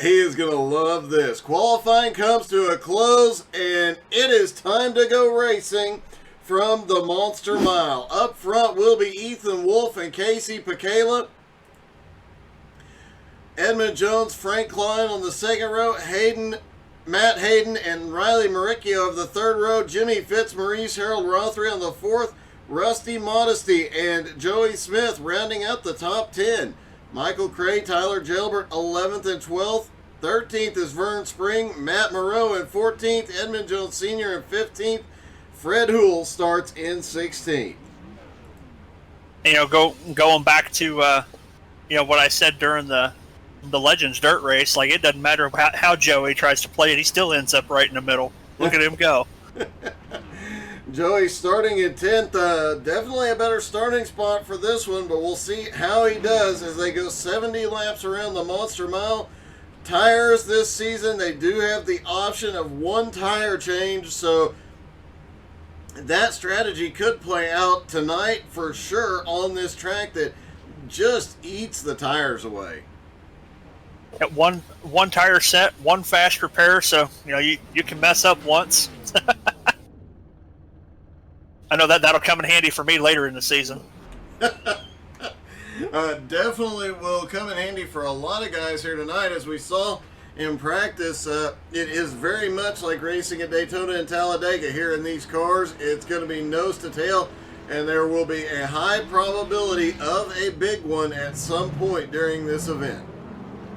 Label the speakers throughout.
Speaker 1: He is going to love this. Qualifying comes to a close, and it is time to go racing from the Monster Mile. Up front will be Ethan Wolf and Casey Pacala. Edmund Jones, Frank Klein on the second row. Matt Hayden, and Riley Maricchio of the third row. Jimmy Fitzmaurice, Harold Rothery on the fourth. Rusty Modesty and Joey Smith rounding out the top 10. Michael Cray, Tyler Gilbert, 11th and 12th. 13th is Vern Spring, Matt Moreau in 14th, Edmund Jones Sr. in 15th. Fred Houle starts in 16th.
Speaker 2: Going back to what I said during the Legends Dirt race, like it doesn't matter how Joey tries to play it, he still ends up right in the middle. Look at him go.
Speaker 1: Joey starting in 10th. Definitely a better starting spot for this one, but we'll see how he does as they go 70 laps around the Monster Mile. Tires this season, they do have the option of one tire change, so that strategy could play out tonight for sure on this track that just eats the tires away.
Speaker 2: At one tire set, one fast repair, so you can mess up once. I know that'll come in handy for me later in the season.
Speaker 1: Definitely will come in handy for a lot of guys here tonight. As we saw in practice, it is very much like racing at Daytona and Talladega here in these cars. It's going to be nose to tail, and there will be a high probability of a big one at some point during this event.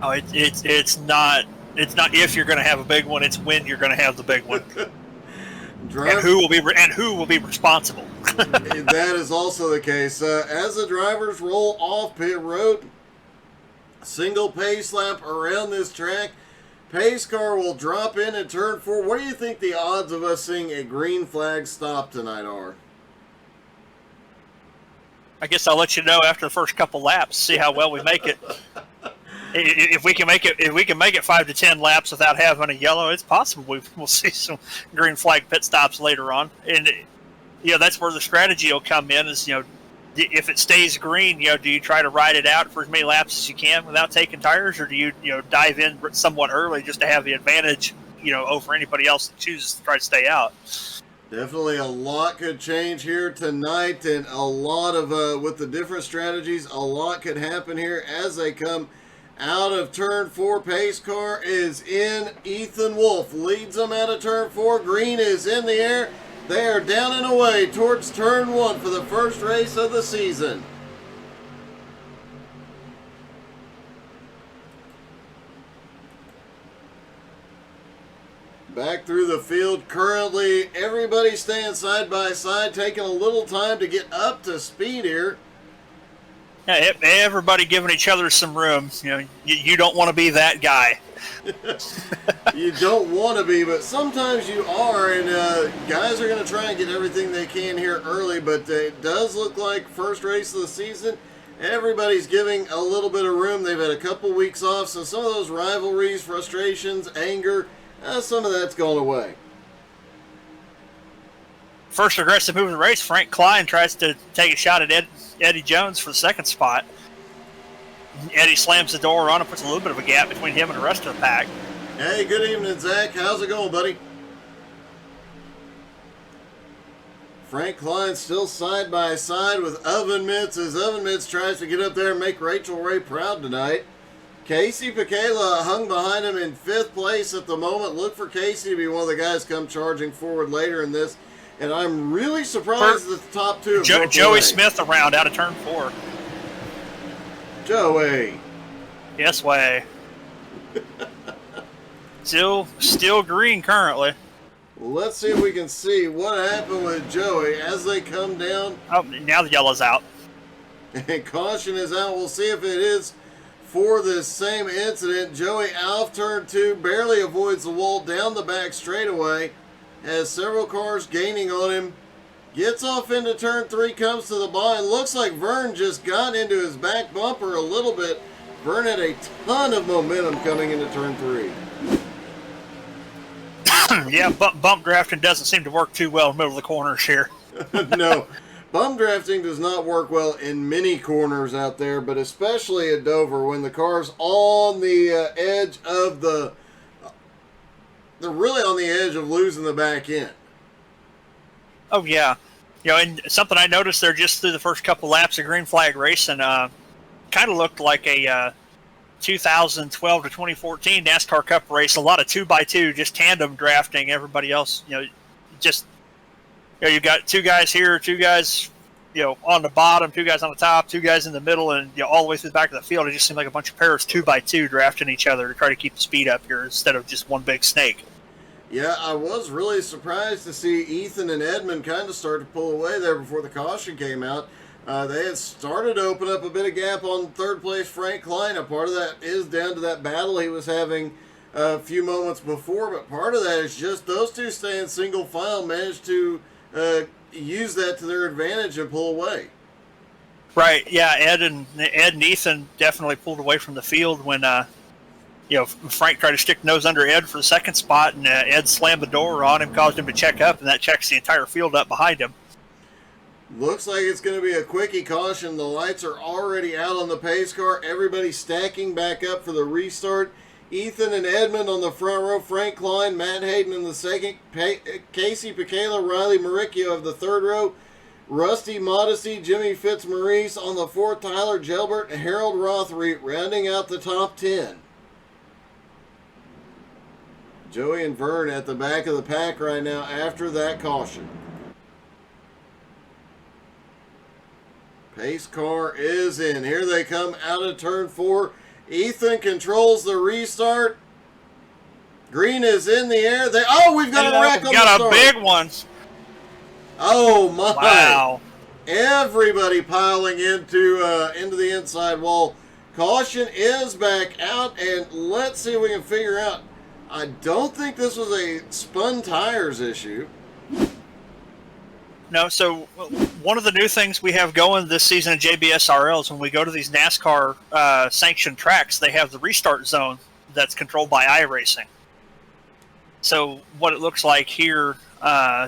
Speaker 2: Oh, it's not if you're going to have a big one, it's when you're going to have the big one. And who will be responsible?
Speaker 1: That is also the case. As the drivers roll off pit road, single pace lap around this track. Pace car will drop in at turn 4. What do you think the odds of us seeing a green flag stop tonight are?
Speaker 2: I guess I'll let you know after the first couple laps. See how well we make it. If we can make it 5 to 10 laps without having a yellow, it's possible we'll see some green flag pit stops later on. And that's where the strategy will come in. Is if it stays green, do you try to ride it out for as many laps as you can without taking tires, or do you dive in somewhat early just to have the advantage over anybody else that chooses to try to stay out?
Speaker 1: Definitely a lot could change here tonight, and a lot of with the different strategies, a lot could happen here as they come out of turn 4. Pace car is in. Ethan Wolf leads them out of turn 4. Green is in the air. They are down and away towards turn 1 for the first race of the season. Back through the field. Currently, everybody staying side by side, taking a little time to get up to speed here.
Speaker 2: Yeah, everybody giving each other some room. You don't want to be that guy.
Speaker 1: You don't want to be, but sometimes you are, and guys are going to try and get everything they can here early, but it does look like first race of the season, everybody's giving a little bit of room. They've had a couple weeks off, so some of those rivalries, frustrations, anger, some of that's gone away.
Speaker 2: First aggressive move of the race, Frank Klein tries to take a shot at Eddie Jones for the second spot. Eddie slams the door on and puts a little bit of a gap between him and the rest of the pack.
Speaker 1: Hey, good evening, Zach. How's it going, buddy? Frank Klein still side by side with Oven Mitts as Oven Mitts tries to get up there and make Rachel Ray proud tonight. Casey Pacala hung behind him in 5th place at the moment. Look for Casey to be one of the guys come charging forward later in this. And I'm really surprised that the top 2 have
Speaker 2: Joey Smith around out of turn 4.
Speaker 1: Joey.
Speaker 2: Yes, way. Still green currently.
Speaker 1: Let's see if we can see what happened with Joey as they come down.
Speaker 2: Oh, now the yellow's out.
Speaker 1: And caution is out. We'll see if it is for this same incident. Joey off turn 2, barely avoids the wall down the back straightaway. Has several cars gaining on him. Gets off into turn 3, comes to the line. Looks like Vern just got into his back bumper a little bit. Vern had a ton of momentum coming into turn 3.
Speaker 2: Yeah, bump drafting doesn't seem to work too well in the middle of the corners here.
Speaker 1: No. Bum drafting does not work well in many corners out there, but especially at Dover when the car's on the edge of they're really on the edge of losing the back end.
Speaker 2: Oh, yeah. And something I noticed there just through the first couple laps of green flag racing, kind of looked like a 2012 to 2014 NASCAR Cup race. A lot of 2x2, just tandem drafting. Everybody else, just you got two guys here, two guys, on the bottom, two guys on the top, two guys in the middle, and all the way through the back of the field. It just seemed like a bunch of pairs 2x2 drafting each other to try to keep the speed up here instead of just one big snake.
Speaker 1: Yeah, I was really surprised to see Ethan and Edmund kind of start to pull away there before the caution came out. They had started to open up a bit of gap on third place Frank Klein. A part of that is down to that battle he was having a few moments before, but part of that is just those two staying single file managed to use that to their advantage and pull away.
Speaker 2: Right, yeah, Ed and Ethan definitely pulled away from the field when Frank tried to stick nose under Ed for the second spot, and Ed slammed the door on him, caused him to check up, and that checks the entire field up behind him.
Speaker 1: Looks like it's going to be a quickie caution. The lights are already out on the pace car. Everybody stacking back up for the restart. Ethan and Edmund on the front row. Frank Klein, Matt Hayden in the second. Casey Picala, Riley Maricchio of the third row. Rusty Modesty, Jimmy Fitzmaurice on the fourth. Tyler Gelbert and Harold Rothery rounding out the top 10. Joey and Vern at the back of the pack right now after that caution. Pace car is in. Here they come out of turn 4. Ethan controls the restart. Green is in the air. We've got a wreck on the start.
Speaker 2: Got a big one.
Speaker 1: Oh my!
Speaker 2: Wow!
Speaker 1: Everybody piling into the inside wall. Caution is back out, and let's see if we can figure out. I don't think this was a spun tires issue.
Speaker 2: No, so one of the new things we have going this season at JBSRL is when we go to these NASCAR sanctioned tracks, they have the restart zone that's controlled by iRacing. So what it looks like here,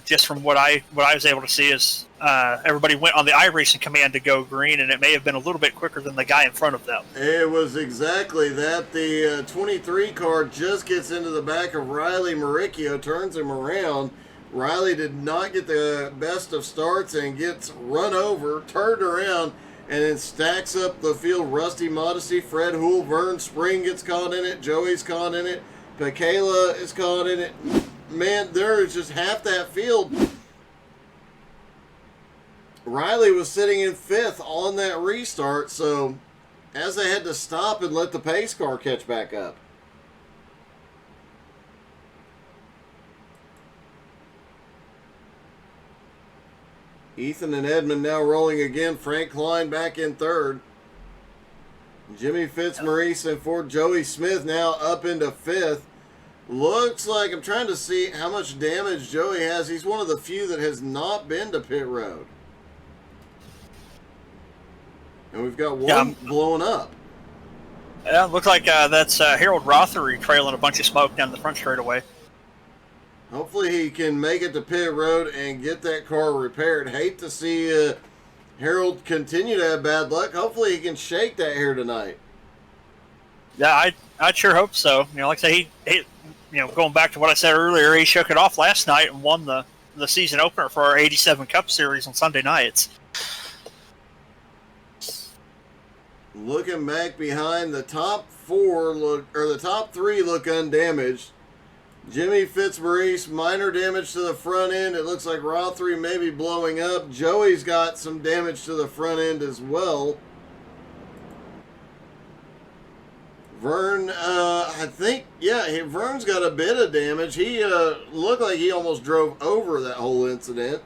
Speaker 2: just from what I was able to see, is everybody went on the iRacing command to go green, and it may have been a little bit quicker than the guy in front of them.
Speaker 1: It was exactly that. The 23 car just gets into the back of Riley Maricchio, turns him around. Riley did not get the best of starts and gets run over, turned around, and then stacks up the field. Rusty Modesty, Fred Houle, Vern Spring gets caught in it. Joey's caught in it. Picala is caught in it. Man, there is just half that field. Riley was sitting in 5th on that restart, so as they had to stop and let the pace car catch back up. Ethan and Edmund now rolling again. Frank Klein back in 3rd. Jimmy Fitzmaurice in 4th. Joey Smith now up into 5th. Looks like, I'm trying to see how much damage Joey has. He's one of the few that has not been to pit road. And we've got one blowing up.
Speaker 2: Yeah, looks like that's Harold Rothery trailing a bunch of smoke down the front straightaway.
Speaker 1: Hopefully he can make it to pit road and get that car repaired. Hate to see Harold continue to have bad luck. Hopefully he can shake that here tonight.
Speaker 2: Yeah, I'd sure hope so. Like I say, he going back to what I said earlier, he shook it off last night and won the season opener for our 87 Cup Series on Sunday nights.
Speaker 1: Looking back behind, the top 3 look undamaged. Jimmy Fitzmaurice, minor damage to the front end. It looks like Rothery may be blowing up. Joey's got some damage to the front end as well. Vern, Vern's got a bit of damage. He looked like he almost drove over that whole incident.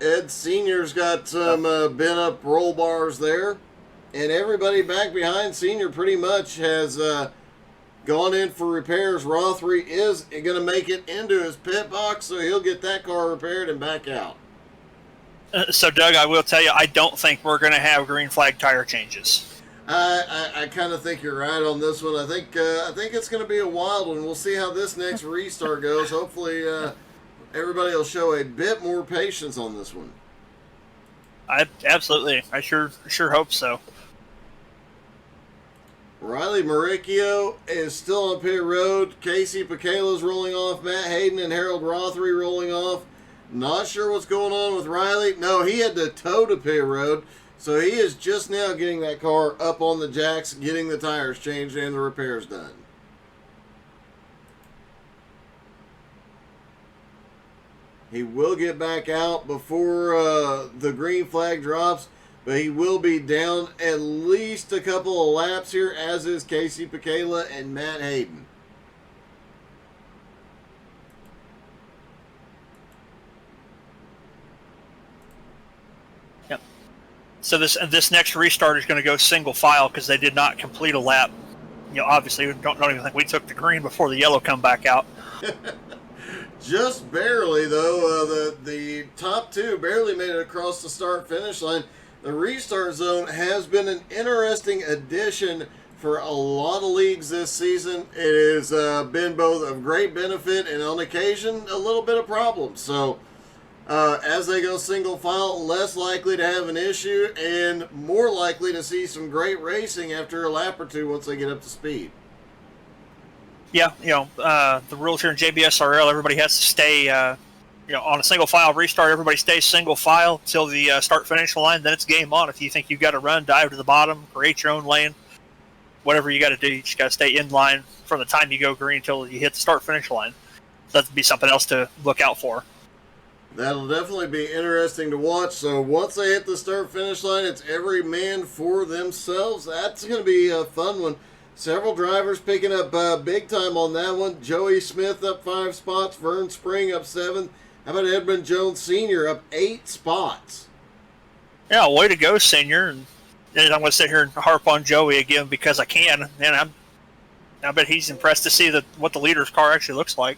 Speaker 1: Ed Sr.'s got some bent up roll bars there. And everybody back behind Sr. pretty much has gone in for repairs. Rothery is going to make it into his pit box, so he'll get that car repaired and back out.
Speaker 2: So, Doug, I will tell you, I don't think we're going to have green flag tire changes.
Speaker 1: I kind of think you're right on this one. I think it's going to be a wild one. We'll see how this next restart goes. Hopefully everybody will show a bit more patience on this one.
Speaker 2: I sure hope so.
Speaker 1: Riley Maricchio is still on pit road. Casey Pacala's rolling off. Matt Hayden and Harold Rothery rolling off. Not sure what's going on with Riley. No, he had to tow to pit road. So he is just now getting that car up on the jacks, getting the tires changed and the repairs done. He will get back out before the green flag drops, but he will be down at least a couple of laps here, as is Casey Pacala and Matt Hayden.
Speaker 2: Yep. So this next restart is going to go single file because they did not complete a lap. Obviously, don't even think we took the green before the yellow come back out.
Speaker 1: Just barely, though. The top two barely made it across the start-finish line. The restart zone has been an interesting addition for a lot of leagues this season. It has been both of great benefit and, on occasion, a little bit of problems. So, as they go single file, less likely to have an issue and more likely to see some great racing after a lap or two once they get up to speed.
Speaker 2: Yeah, the rules here in JBSRL, everybody has to stay, on a single file restart, everybody stays single file till the start-finish line, then it's game on. If you think you've got to run, dive to the bottom, create your own lane, whatever you got to do, you just got to stay in line from the time you go green until you hit the start-finish line. So that'd be something else to look out for.
Speaker 1: That'll definitely be interesting to watch. So once they hit the start-finish line, it's every man for themselves. That's going to be a fun one. Several drivers picking up big time on that one. Joey Smith up 5 spots. Vern Spring up 7. How about Edmund Jones Sr. up 8 spots?
Speaker 2: Yeah, way to go, Senior. And I'm going to sit here and harp on Joey again because I can. And I bet he's impressed to see what the leader's car actually looks like.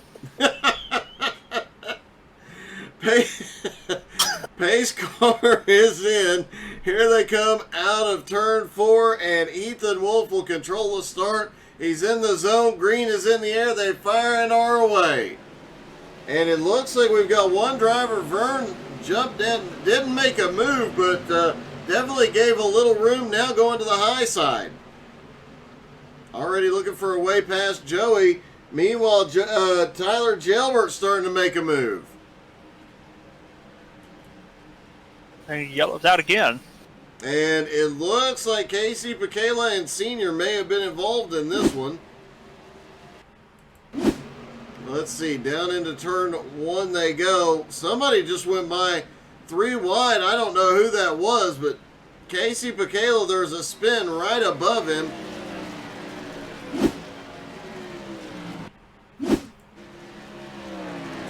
Speaker 1: Pace car is in. Here they come out of turn 4, and Ethan Wolf will control the start. He's in the zone. Green is in the air. They fire and are away. And it looks like we've got one driver. Vern jumped in, didn't make a move, but definitely gave a little room. Now going to the high side. Already looking for a way past Joey. Meanwhile, Tyler Gelbert's starting to make a move.
Speaker 2: And he yellows out again.
Speaker 1: And it looks like Casey Pacala and Senior may have been involved in this one. Let's see, down into turn 1 they go. Somebody just went by 3 wide. I don't know who that was, but Casey Pacala, there's a spin right above him.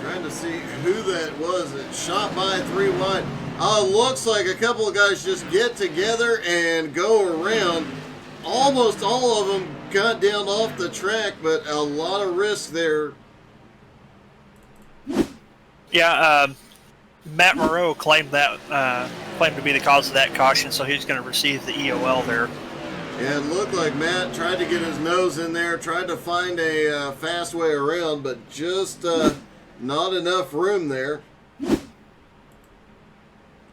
Speaker 1: Trying to see who that was that shot by 3 wide. Looks like a couple of guys just get together and go around. Almost all of them got down off the track, but a lot of risk there.
Speaker 2: Yeah, Matt Moreau claimed to be the cause of that caution, so he's going to receive the EOL there.
Speaker 1: Yeah, it looked like Matt tried to get his nose in there, tried to find a fast way around, but just not enough room there.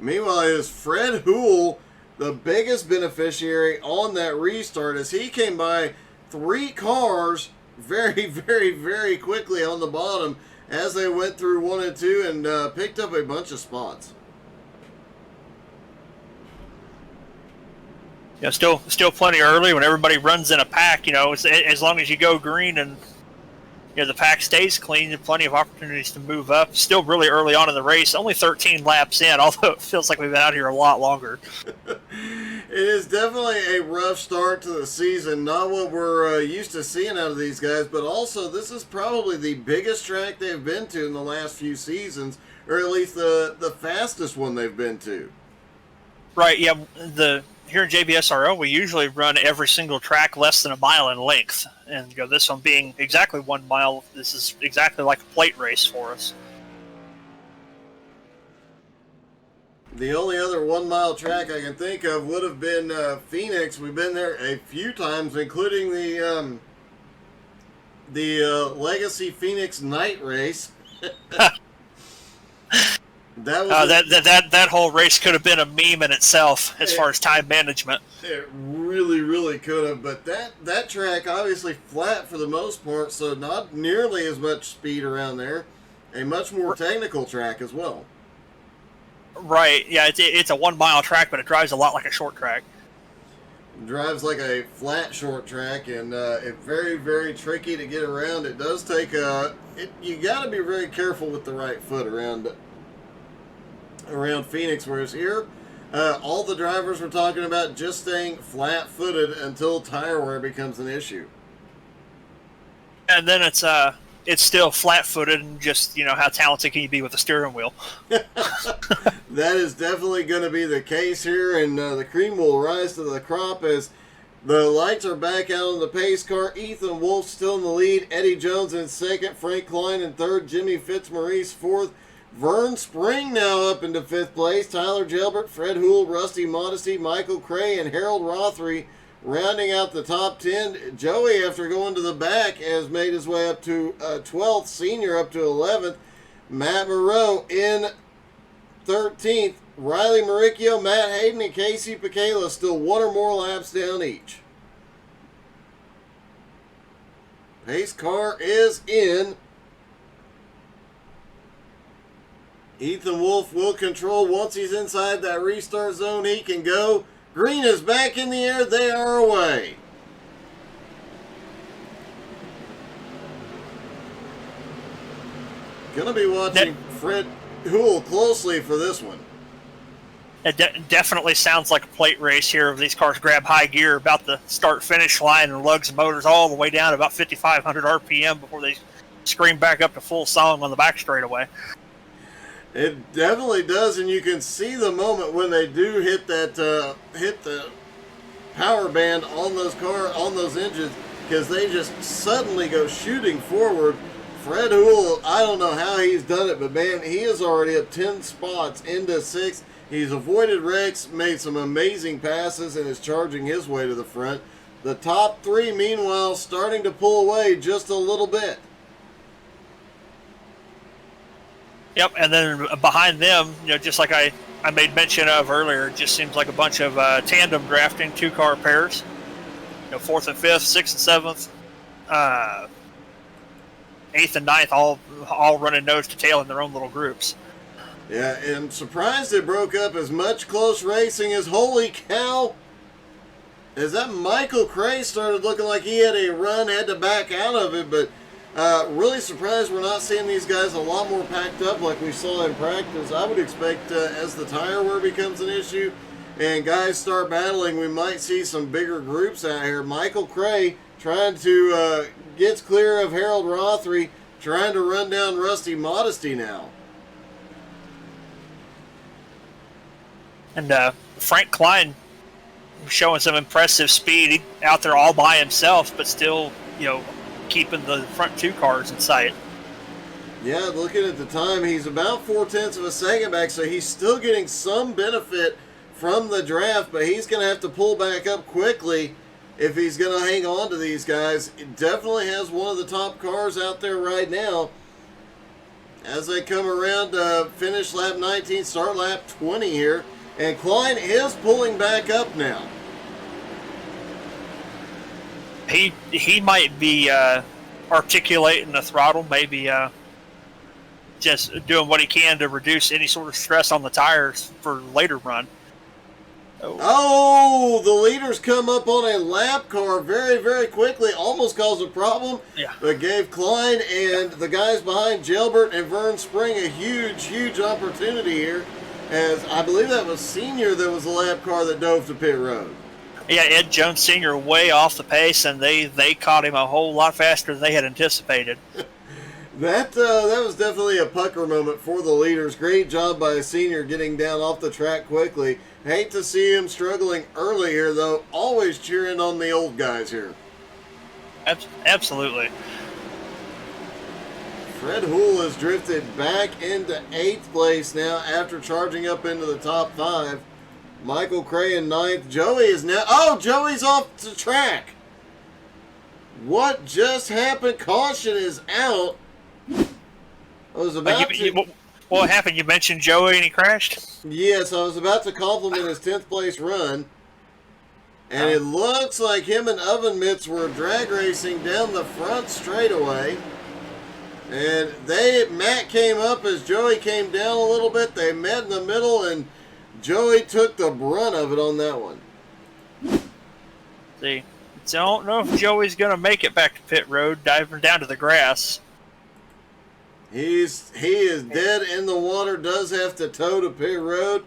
Speaker 1: Meanwhile, it is Fred Houle, the biggest beneficiary on that restart, as he came by 3 cars very, very, very quickly on the bottom as they went through 1 and 2 and picked up a bunch of spots.
Speaker 2: Yeah, still plenty early when everybody runs in a pack. As long as you go green and the pack stays clean, and plenty of opportunities to move up. Still really early on in the race, only 13 laps in, although it feels like we've been out here a lot longer.
Speaker 1: It is definitely a rough start to the season. Not what we're used to seeing out of these guys, but also this is probably the biggest track they've been to in the last few seasons, or at least the fastest one they've been to.
Speaker 2: Right, yeah. Here in JBSRO, we usually run every single track less than a mile in length. And this one being exactly 1 mile, this is exactly like a plate race for us.
Speaker 1: The only other 1 mile track I can think of would have been Phoenix. We've been there a few times, including the Legacy Phoenix night race. That was
Speaker 2: that whole race could have been a meme in itself as far as time management.
Speaker 1: It really, really could have, but that track obviously flat for the most part, so not nearly as much speed around there. A much more technical track as well.
Speaker 2: Right, yeah, it's a 1 mile track, but it drives a lot like a short track.
Speaker 1: It drives like a flat short track, and it's very, very tricky to get around. It does take you got to be very careful with the right foot around Phoenix, whereas here, all the drivers were talking about just staying flat-footed until tire wear becomes an issue.
Speaker 2: And then it's still flat-footed, and just, how talented can you be with a steering wheel?
Speaker 1: That is definitely going to be the case here, and the cream will rise to the crop as the lights are back out on the pace car. Ethan Wolf still in the lead. Eddie Jones in second. Frank Klein in third. Jimmy Fitzmaurice fourth. Vern Spring now up into fifth place. Tyler Gilbert, Fred Houle, Rusty Modesty, Michael Cray, and Harold Rothery rounding out the top 10. Joey, after going to the back, has made his way up to 12th. Senior up to 11th. Matt Moreau in 13th. Riley Maricchio, Matt Hayden, and Casey Picala still one or more laps down each. Pace car is in. Ethan Wolf will control. Once he's inside that restart zone, he can go. Green is back in the air. They are away. Going to be watching Fred Houle closely for this one.
Speaker 2: It definitely sounds like a plate race here. These cars grab high gear about the start-finish line and lugs the motors all the way down to about 5,500 RPM before they scream back up to full song on the back straightaway.
Speaker 1: It definitely does, and you can see the moment when they do hit that hit the power band on those engines, because they just suddenly go shooting forward. Fred Houle, I don't know how he's done it, but man, he is already up 10 spots into 6th. He's avoided wrecks, made some amazing passes, and is charging his way to the front. The top 3, meanwhile, starting to pull away just a little bit.
Speaker 2: Yep, and then behind them, just like I made mention of earlier, it just seems like a bunch of tandem drafting 2-car pairs. 4th and 5th, 6th and 7th, 8th and 9th, all running nose to tail in their own little groups.
Speaker 1: Yeah, and surprised it broke up as much close racing as holy cow. As that Michael Cray started looking like he had a run, had to back out of it, but really surprised we're not seeing these guys a lot more packed up like we saw in practice. I would expect as the tire wear becomes an issue and guys start battling, we might see some bigger groups out here. Michael Cray trying to gets clear of Harold Rothery, trying to run down Rusty Modesty now.
Speaker 2: And Frank Klein showing some impressive speed out there all by himself, but still, keeping the front 2 cars in sight.
Speaker 1: Yeah, looking at the time, he's about 0.4 of a second back, so he's still getting some benefit from the draft, but he's going to have to pull back up quickly if he's going to hang on to these guys. It definitely has one of the top cars out there right now. As they come around to finish lap 19, start lap 20 here. And Klein is pulling back up now.
Speaker 2: He might be articulating the throttle, maybe just doing what he can to reduce any sort of stress on the tires for later run.
Speaker 1: Oh, the leaders come up on a lap car very, very quickly. Almost caused a problem, but gave Klein and the guys behind Gilbert and Vern Spring a huge, huge opportunity here. As I believe that was Senior that was the lap car that dove to pit road.
Speaker 2: Yeah, Ed Jones Sr. way off the pace, and they caught him a whole lot faster than they had anticipated.
Speaker 1: That was definitely a pucker moment for the leaders. Great job by Senior getting down off the track quickly. Hate to see him struggling early here, though. Always cheering on the old guys here.
Speaker 2: Absolutely.
Speaker 1: Fred Houle has drifted back into 8th place now after charging up into the top 5. Michael Cray in 9th. Joey is now... Oh, Joey's off the track. What just happened? Caution is out. I was about to...
Speaker 2: What happened? You mentioned Joey and he crashed?
Speaker 1: Yes, I was about to compliment his 10th place run, and it looks like him and Oven Mitts were drag racing down the front straightaway. And Matt came up as Joey came down a little bit. They met in the middle, and Joey took the brunt of it on that one.
Speaker 2: See, don't know if Joey's going to make it back to pit road, diving down to the grass.
Speaker 1: He is dead in the water. Does have to tow to pit road,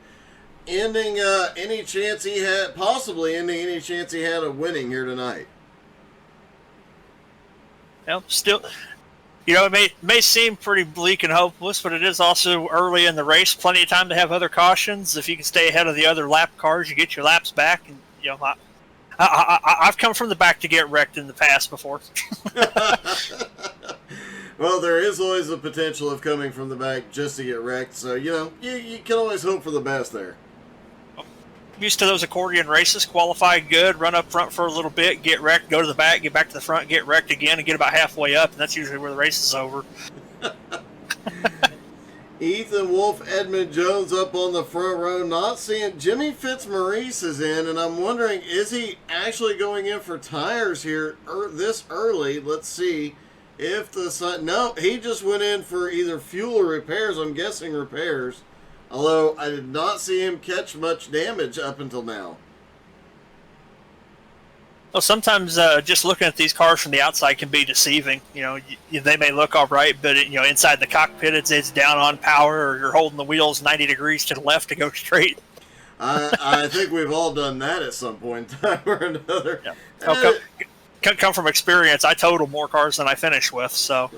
Speaker 1: ending any chance he had, possibly ending any chance he had of winning here tonight.
Speaker 2: Well, still, it may seem pretty bleak and hopeless, but it is also early in the race. Plenty of time to have other cautions. If you can stay ahead of the other lap cars, you get your laps back. And I've come from the back to get wrecked in the past before.
Speaker 1: Well, there is always the potential of coming from the back just to get wrecked. So, you can always hope for the best there.
Speaker 2: Used to those accordion races, qualify good, run up front for a little bit, get wrecked, go to the back, get back to the front, get wrecked again, and get about halfway up, and that's usually where the race is over.
Speaker 1: Ethan Wolf, Edmund Jones up on the front row. Not seeing Jimmy Fitzmaurice is in, and I'm wondering, is he actually going in for tires here this early? Let's see if the sun. No, he just went in for either fuel or repairs. I'm guessing repairs. Although I did not see him catch much damage up until now.
Speaker 2: Well, sometimes just looking at these cars from the outside can be deceiving. They may look all right, but inside the cockpit it's down on power, or you're holding the wheels 90 degrees to the left to go straight.
Speaker 1: I think we've all done that at some point in time or another.
Speaker 2: Yeah. Come from experience. I total more cars than I finish with, so.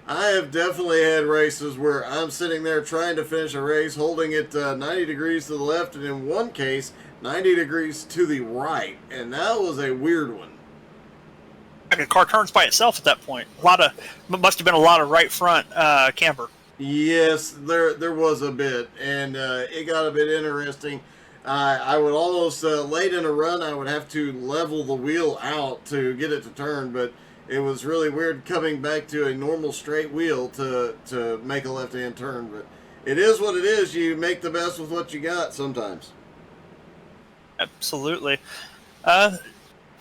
Speaker 1: I have definitely had races where I'm sitting there trying to finish a race, holding it 90 degrees to the left, and in one case, 90 degrees to the right, and that was a weird one.
Speaker 2: The car turns by itself at that point. Must have been a lot of right front camber.
Speaker 1: Yes, there was a bit, and it got a bit interesting. I would almost, late in a run, I would have to level the wheel out to get it to turn, but it was really weird coming back to a normal straight wheel to make a left-hand turn. But it is what it is. You make the best with what you got sometimes.
Speaker 2: Absolutely.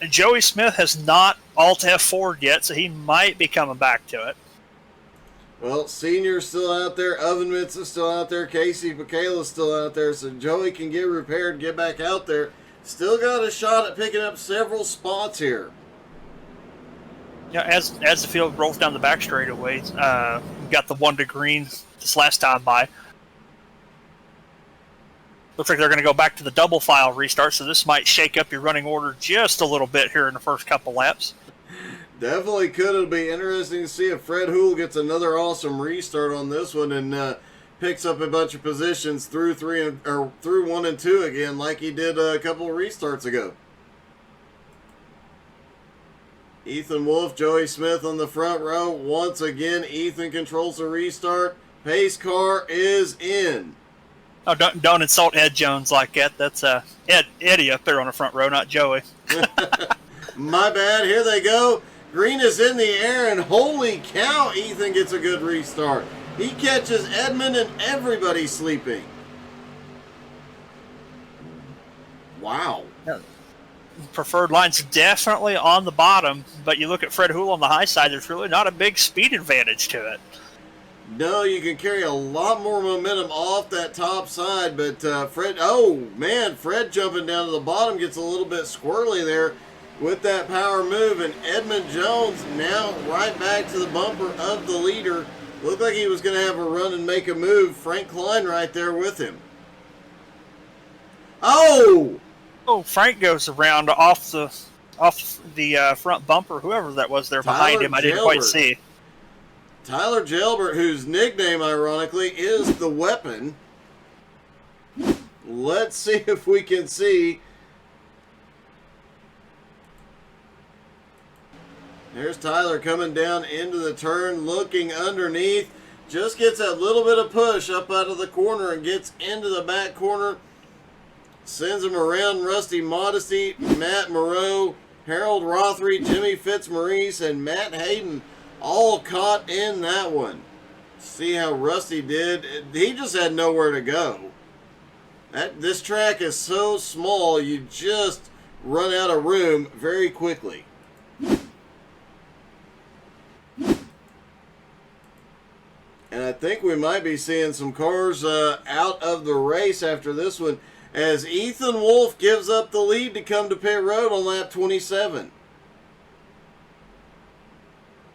Speaker 2: Joey Smith has not alt F4'd yet, so he might be coming back to it.
Speaker 1: Well, Senior's still out there. Oven Mitts is still out there. Casey Michaela's still out there. So Joey can get repaired, get back out there. Still got a shot at picking up several spots here.
Speaker 2: As the field rolls down the back straightaway, got the 1 to green this last time by. Looks like they're going to go back to the double file restart, so this might shake up your running order just a little bit here in the first couple laps.
Speaker 1: Definitely could. It'll be interesting to see if Fred Houle gets another awesome restart on this one and picks up a bunch of positions through 1 and 2 again, like he did a couple of restarts ago. Ethan Wolf, Joey Smith on the front row. Once again, Ethan controls the restart. Pace car is in.
Speaker 2: Oh, don't insult Ed Jones like that. That's Eddie up there on the front row, not Joey.
Speaker 1: My bad. Here they go. Green is in the air, and holy cow, Ethan gets a good restart. He catches Edmund, and everybody's sleeping. Wow.
Speaker 2: Preferred line's definitely on the bottom, but you look at Fred Houle on the high side, there's really not a big speed advantage to it.
Speaker 1: No, you can carry a lot more momentum off that top side, but Fred jumping down to the bottom gets a little bit squirrely there with that power move, and Edmund Jones now right back to the bumper of the leader. Looked like he was going to have a run and make a move. Frank Klein right there with him. Oh,
Speaker 2: Frank goes around off the front bumper, whoever that was there behind him. I didn't quite see.
Speaker 1: Tyler Gelbert, whose nickname, ironically, is the Weapon. Let's see if we can see. There's Tyler coming down into the turn, looking underneath. Just gets that little bit of push up out of the corner and gets into the back corner. Sends him around. Rusty Modesty, Matt Moreau, Harold Rothery, Jimmy Fitzmaurice, and Matt Hayden all caught in that one. See how Rusty did. He just had nowhere to go. This track is so small, you just run out of room very quickly. And I think we might be seeing some cars out of the race after this one, as Ethan Wolf gives up the lead to come to pit road on lap 27.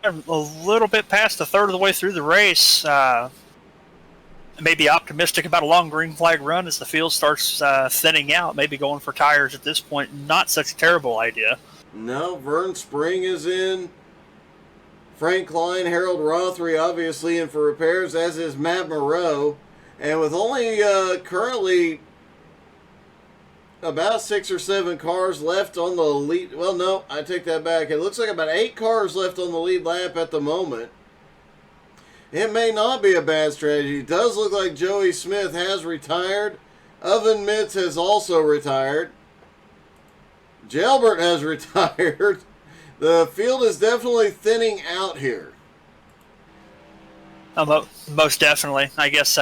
Speaker 2: A little bit past a third of the way through the race. Maybe optimistic about a long green flag run as the field starts thinning out. Maybe going for tires at this point, not such a terrible idea.
Speaker 1: No, Vern Spring is in. Frank Klein, Harold Rothery obviously in for repairs, as is Matt Moreau. And with only currently about 6 or 7 cars left on the lead. Well, no, I take that back. It looks like about 8 cars left on the lead lap at the moment. It may not be a bad strategy. It does look like Joey Smith has retired. Oven Mitts has also retired. Jalbert has retired. The field is definitely thinning out here.
Speaker 2: Most definitely. I guess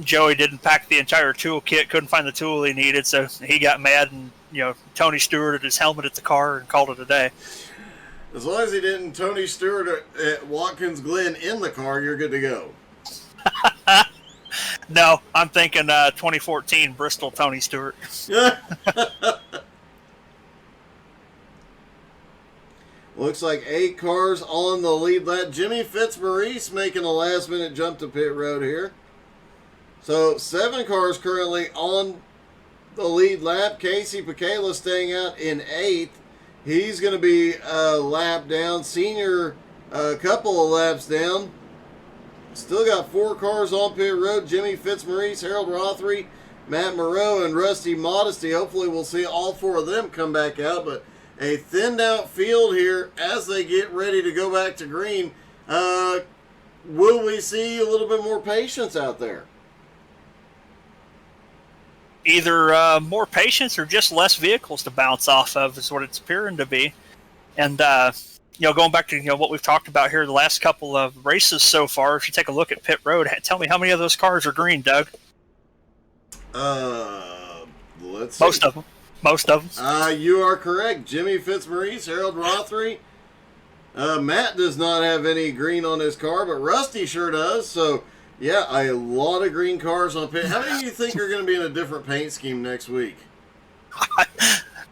Speaker 2: Joey didn't pack the entire toolkit, couldn't find the tool he needed, so he got mad and Tony Stewart his helmet at the car and called it a day.
Speaker 1: As long as he didn't Tony Stewart at Watkins Glen in the car, you're good to go.
Speaker 2: No, I'm thinking 2014 Bristol Tony Stewart.
Speaker 1: Looks like 8 cars on the lead lap. Jimmy Fitzmaurice making a last-minute jump to pit road here. So 7 cars currently on the lead lap. Casey Pacala staying out in 8th. He's going to be a lap down. Senior, a couple of laps down. Still got 4 cars on pit road. Jimmy Fitzmaurice, Harold Rothery, Matt Moreau, and Rusty Modesty. Hopefully we'll see all 4 of them come back out. But a thinned out field here as they get ready to go back to green. Will we see a little bit more patience out there?
Speaker 2: Either more patience or just less vehicles to bounce off of is what it's appearing to be. And, going back to what we've talked about here the last couple of races so far, if you take a look at pit road, tell me how many of those cars are green, Doug?
Speaker 1: Let's see.
Speaker 2: Most of them.
Speaker 1: You are correct. Jimmy Fitzmaurice, Harold Rothery. Matt does not have any green on his car, but Rusty sure does. So, yeah, a lot of green cars on pit. How many do you think are going to be in a different paint scheme next week?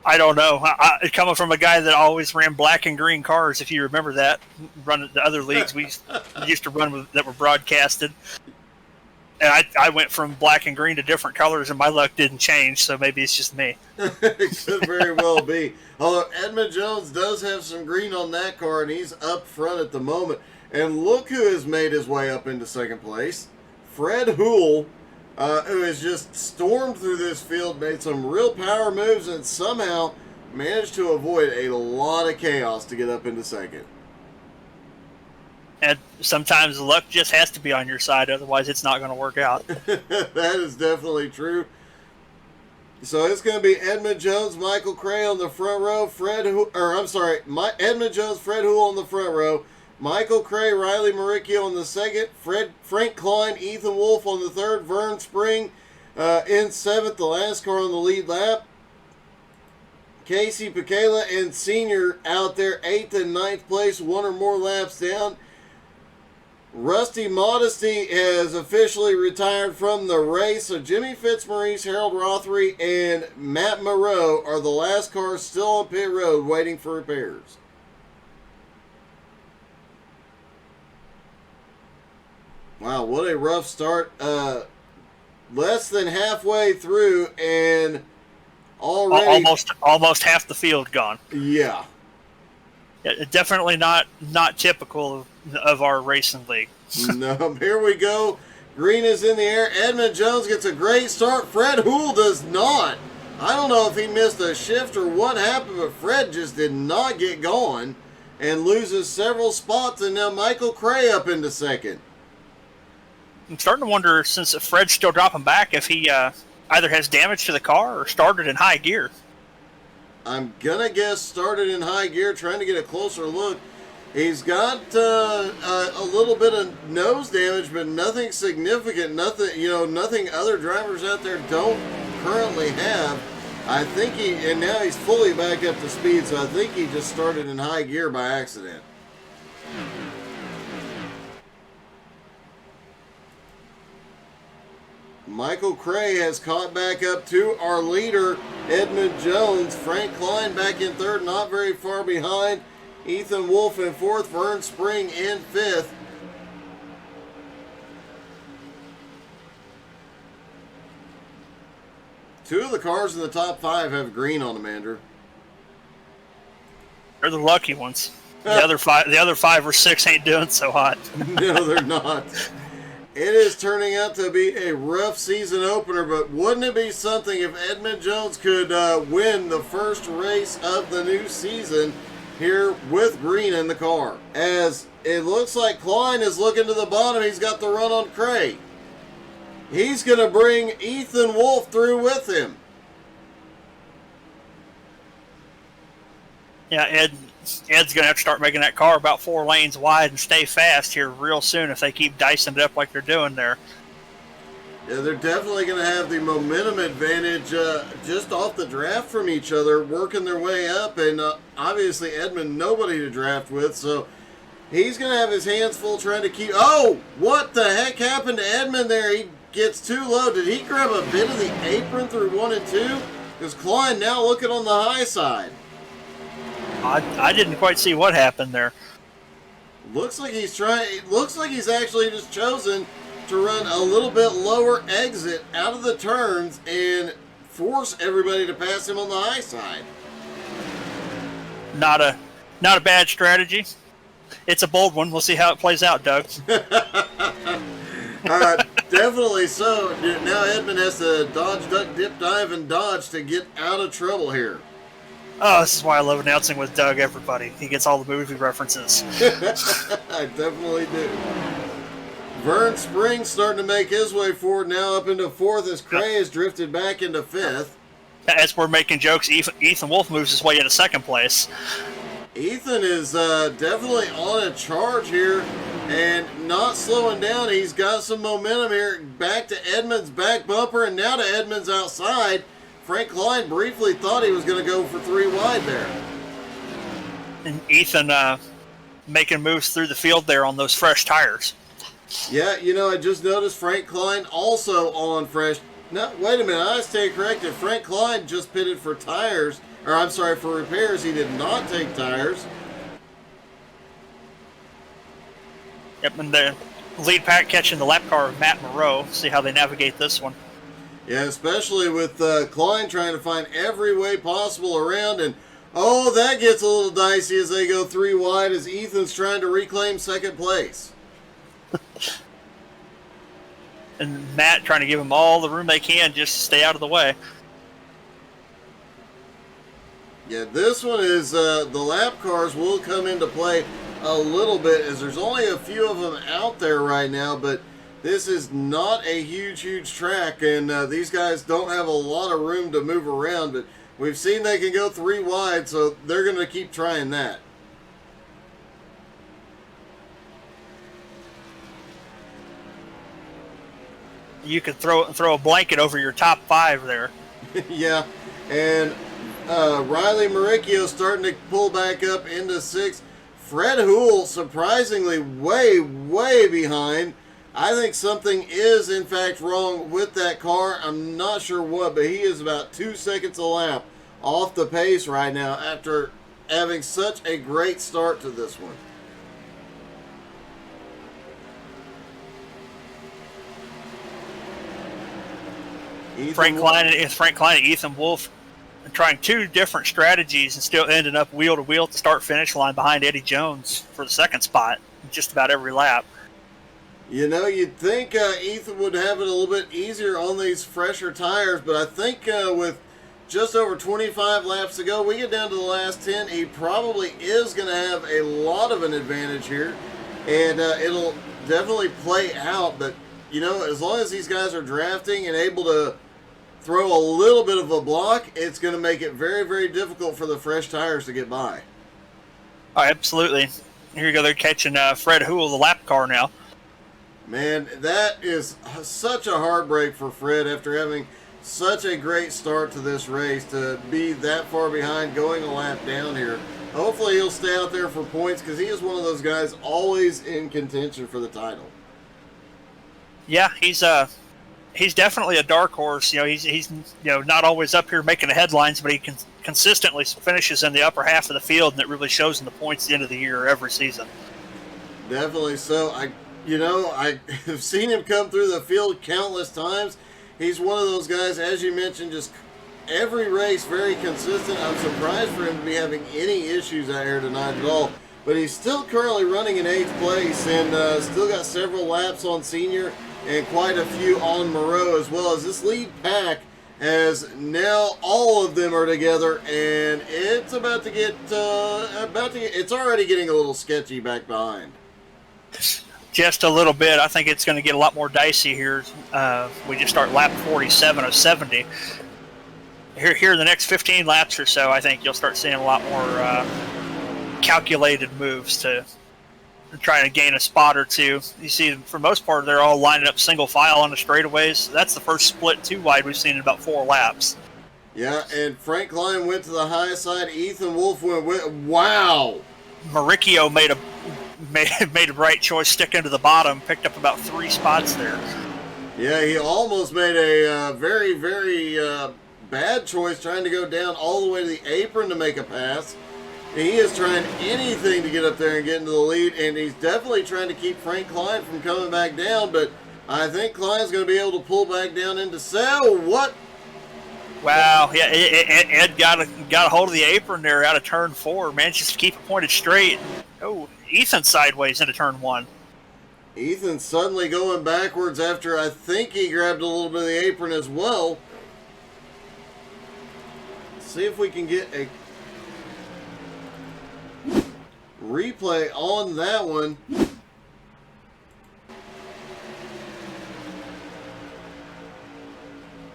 Speaker 2: I don't know. Coming from a guy that always ran black and green cars, if you remember that, running the other leagues we used to run with that were broadcasted. And I went from black and green to different colors, and my luck didn't change, so maybe it's just me.
Speaker 1: It could very well be. Although Edmund Jones does have some green on that car, and he's up front at the moment. And look who has made his way up into second place. Fred Houle, who has just stormed through this field, made some real power moves, and somehow managed to avoid a lot of chaos to get up into second.
Speaker 2: And sometimes luck just has to be on your side, otherwise it's not going to work out.
Speaker 1: That is definitely true. So it's going to be Edmund Jones, Michael Cray on the front row, Edmund Jones, Fred Houle on the front row, Michael Cray, Riley Maricchio on the second, Frank Klein, Ethan Wolf on the third, Vern Spring in seventh, the last car on the lead lap. Casey Pacala and Senior out there, 8th and 9th place, 1 or more laps down. Rusty Modesty has officially retired from the race, so Jimmy Fitzmaurice, Harold Rothery, and Matt Moreau are the last cars still on pit road waiting for repairs. Wow, what a rough start. Less than halfway through, and already
Speaker 2: almost half the field gone.
Speaker 1: Yeah.
Speaker 2: Definitely not typical of our racing league.
Speaker 1: No, here we go. Green is in the air. Edmund Jones gets a great start. Fred Houle does not. I don't know if he missed a shift or what happened, but Fred just did not get going and loses several spots, and now Michael Cray up into second.
Speaker 2: I'm starting to wonder, since Fred's still dropping back, if he either has damage to the car or started in high gear.
Speaker 1: I'm going to guess started in high gear, trying to get a closer look. He's got a little bit of nose damage, but nothing significant. Nothing other drivers out there don't currently have. I think and now he's fully back up to speed, so I think he just started in high gear by accident. Michael Cray has caught back up to our leader, Edmund Jones. Frank Klein back in third, not very far behind. Ethan Wolf in fourth, Vern Spring in fifth. Two of the cars in the top five have green on them, Andrew.
Speaker 2: They're the lucky ones. The other five or six ain't doing so hot.
Speaker 1: No, they're not. It is turning out to be a rough season opener, but wouldn't it be something if Edmund Jones could win the first race of the new season here with green in the car? As it looks like Klein is looking to the bottom. He's got the run on Cray. He's going to bring Ethan Wolf through with him.
Speaker 2: Yeah, Ed's going to have to start making that car about 4 lanes wide and stay fast here real soon if they keep dicing it up like they're doing there.
Speaker 1: Yeah, they're definitely going to have the momentum advantage just off the draft from each other, working their way up. And obviously Edmund, nobody to draft with, so he's going to have his hands full trying to keep... Oh, what the heck happened to Edmund there? He gets too low. Did he grab a bit of the apron through 1 and 2? Because Klein now looking on the high side.
Speaker 2: I didn't quite see what happened there.
Speaker 1: Looks like he's actually just chosen to run a little bit lower exit out of the turns and force everybody to pass him on the high side.
Speaker 2: Not a bad strategy. It's a bold one. We'll see how it plays out, Doug.
Speaker 1: Definitely so. Now Edmund has to dodge, duck, dip, dive, and dodge to get out of trouble here.
Speaker 2: Oh, this is why I love announcing with Doug, everybody. He gets all the movie references.
Speaker 1: I definitely do. Vern Spring starting to make his way forward now up into fourth as Cray has drifted back into fifth.
Speaker 2: As we're making jokes, Ethan Wolf moves his way into second place.
Speaker 1: Ethan is definitely on a charge here and not slowing down. He's got some momentum here. Back to Edmund's back bumper and now to Edmund's outside. Frank Klein briefly thought he was going to go for 3 wide there.
Speaker 2: And Ethan making moves through the field there on those fresh tires.
Speaker 1: Yeah, I just noticed Frank Klein also on fresh... No, wait a minute, I stand corrected. Frank Klein just pitted for tires, or I'm sorry, for repairs. He did not take tires.
Speaker 2: Yep, and the lead pack catching the lap car of Matt Moreau. See how they navigate this one.
Speaker 1: Yeah, especially with Klein trying to find every way possible around. And, oh, that gets a little dicey as they go 3 wide as Ethan's trying to reclaim second place.
Speaker 2: And Matt trying to give them all the room they can just to stay out of the way.
Speaker 1: Yeah, this one is the lap cars will come into play a little bit as there's only a few of them out there right now, but this is not a huge track, and these guys don't have a lot of room to move around, but we've seen they can go 3 wide, so they're going to keep trying that.
Speaker 2: You could throw a blanket over your top 5 there.
Speaker 1: Yeah, and Riley Maricchio starting to pull back up into 6th. Fred Houle surprisingly way behind. I think something is, in fact, wrong with that car. I'm not sure what, but he is about 2 seconds a lap off the pace right now after having such a great start to this one.
Speaker 2: Frank Klein and Ethan Wolf trying 2 different strategies and still ending up wheel to wheel at the start-finish line behind Eddie Jones for the second spot just about every lap.
Speaker 1: You'd think Ethan would have it a little bit easier on these fresher tires, but I think with just over 25 laps to go, we get down to the last 10, he probably is going to have a lot of an advantage here, and it'll definitely play out, but, as long as these guys are drafting and able to throw a little bit of a block, it's going to make it very difficult for the fresh tires to get by.
Speaker 2: Oh, absolutely. Here you go. They're catching Fred Hool, the lap car now.
Speaker 1: Man, that is such a heartbreak for Fred after having such a great start to this race to be that far behind going a lap down here. Hopefully he'll stay out there for points because he is one of those guys always in contention for the title.
Speaker 2: Yeah, he's definitely a dark horse. He's not always up here making the headlines, but he consistently finishes in the upper half of the field, and it really shows in the points at the end of the year every season.
Speaker 1: Definitely so. I have seen him come through the field countless times. He's one of those guys, as you mentioned, just every race very consistent. I'm surprised for him to be having any issues out here tonight at all. But he's still currently running in 8th place and still got several laps on Senior and quite a few on Moreau, as well as this lead pack, as now all of them are together, and it's about to get it's already getting a little sketchy back behind.
Speaker 2: Just a little bit. I think it's going to get a lot more dicey here. We just start lap 47 of 70. Here in the next 15 laps or so, I think you'll start seeing a lot more calculated moves to try to gain a spot or two. You see, for the most part, they're all lining up single file on the straightaways. That's the first split 2 wide we've seen in about 4 laps.
Speaker 1: Yeah, and Frank Klein went to the high side. Ethan Wolf went wow.
Speaker 2: Maricchio made a right choice, sticking to the bottom, picked up about 3 spots there.
Speaker 1: Yeah, he almost made a very, very bad choice trying to go down all the way to the apron to make a pass. He is trying anything to get up there and get into the lead, and he's definitely trying to keep Frank Klein from coming back down, but I think Klein's going to be able to pull back down into what?
Speaker 2: Wow, yeah, Ed got a hold of the apron there out of turn 4. Manages to keep it pointed straight. Oh, Ethan sideways into turn 1.
Speaker 1: Ethan suddenly going backwards after I think he grabbed a little bit of the apron as well. Let's see if we can get a replay on that one.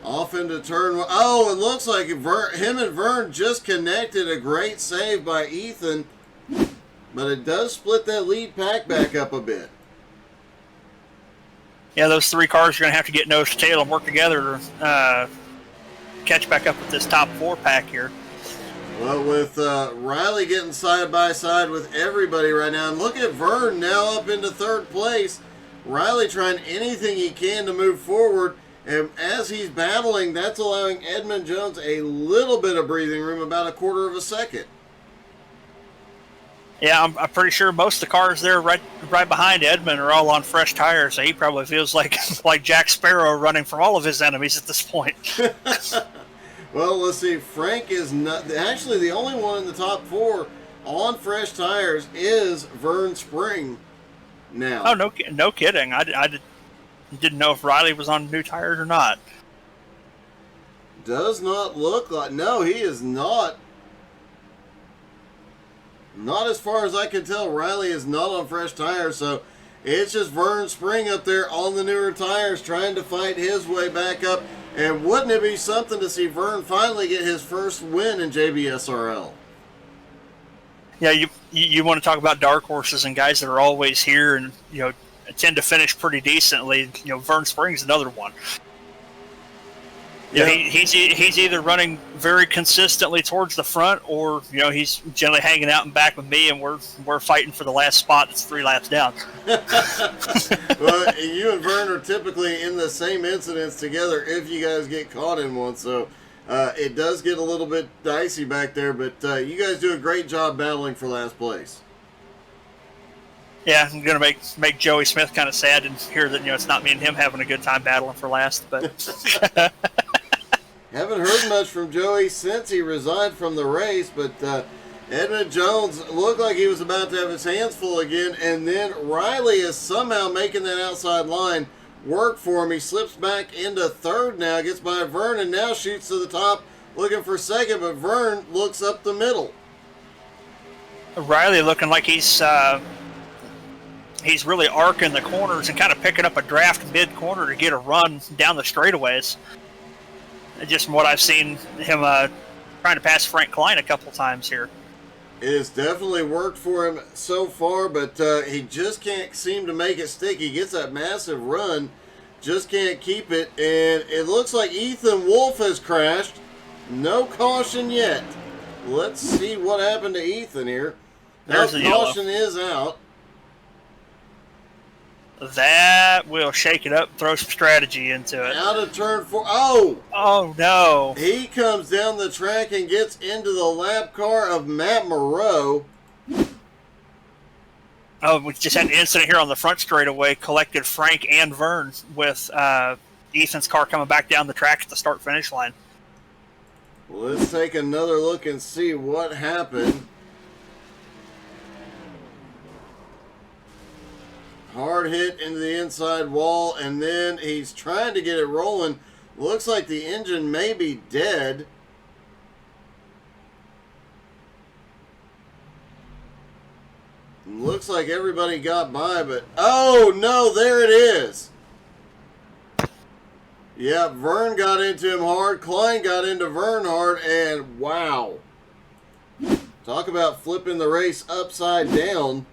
Speaker 1: Off into turn 1. Oh, it looks like him and Vern just connected. A great save by Ethan. But it does split that lead pack back up a bit.
Speaker 2: Yeah, those 3 cars are going to have to get nose to tail and work together to catch back up with this top 4 pack here.
Speaker 1: Well, with Riley getting side by side with everybody right now, and look at Vern now up into 3rd place. Riley trying anything he can to move forward, and as he's battling, that's allowing Edmund Jones a little bit of breathing room, about 1/4 of a second.
Speaker 2: Yeah, I'm pretty sure most of the cars there right behind Edmund are all on fresh tires, so he probably feels like Jack Sparrow running from all of his enemies at this point.
Speaker 1: Well, let's see. Frank is not actually the only one in the top 4 on fresh tires is Vern Spring now.
Speaker 2: Oh, no kidding. I didn't know if Riley was on new tires or not.
Speaker 1: Does not look like. No, he is not. Not as far as I can tell. Riley is not on fresh tires, so it's just Vern Spring up there on the newer tires trying to fight his way back up. And wouldn't it be something to see Vern finally get his first win in JBSRL?
Speaker 2: Yeah, you want to talk about dark horses and guys that are always here and tend to finish pretty decently. Vern Spring's another one. Yeah, he's either running very consistently towards the front, or he's generally hanging out in back with me, and we're fighting for the last spot that's 3 laps down.
Speaker 1: Well, you and Vern are typically in the same incidents together if you guys get caught in one, so it does get a little bit dicey back there. But you guys do a great job battling for last place.
Speaker 2: Yeah, I'm gonna make Joey Smith kind of sad and hear that it's not me and him having a good time battling for last, but.
Speaker 1: Haven't heard much from Joey since he resigned from the race, but Edmund Jones looked like he was about to have his hands full again, and then Riley is somehow making that outside line work for him. He slips back into 3rd now, gets by Vern, and now shoots to the top, looking for 2nd, but Vern looks up the middle.
Speaker 2: Riley looking like he's really arcing the corners and kind of picking up a draft mid-corner to get a run down the straightaways. Just from what I've seen him trying to pass Frank Klein a couple times here.
Speaker 1: It has definitely worked for him so far, but he just can't seem to make it stick. He gets that massive run, just can't keep it, and it looks like Ethan Wolf has crashed. No caution yet. Let's see what happened to Ethan here.
Speaker 2: There's the
Speaker 1: caution is out.
Speaker 2: That will shake it up, throw some strategy into it.
Speaker 1: Out of turn 4. Oh!
Speaker 2: Oh, no.
Speaker 1: He comes down the track and gets into the lap car of Matt Moreau.
Speaker 2: Oh, we just had an incident here on the front straightaway. Collected Frank and Vern with Ethan's car coming back down the track at the start-finish line.
Speaker 1: Well, let's take another look and see what happened. Hard hit into the inside wall, and then he's trying to get it rolling. Looks like the engine may be dead. Looks like everybody got by, but... Oh, no, there it is. Yeah, Vern got into him hard. Klein got into Vern hard, and wow. Talk about flipping the race upside down.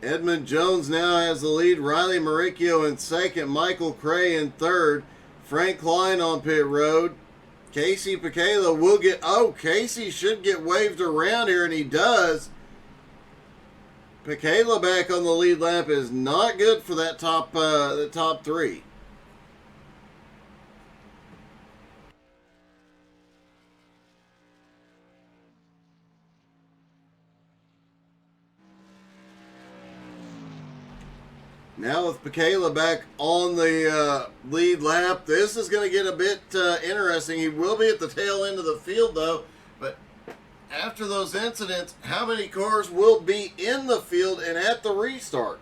Speaker 1: Edmund Jones now has the lead. Riley Maricchio in second. Michael Cray in third. Frank Klein on pit road. Casey Picala will get... Oh, Casey should get waved around here, and he does. Picala back on the lead lap is not good for that the top three. Now with Picala back on the lead lap, this is going to get a bit interesting. He will be at the tail end of the field, though. But after those incidents, how many cars will be in the field and at the restart?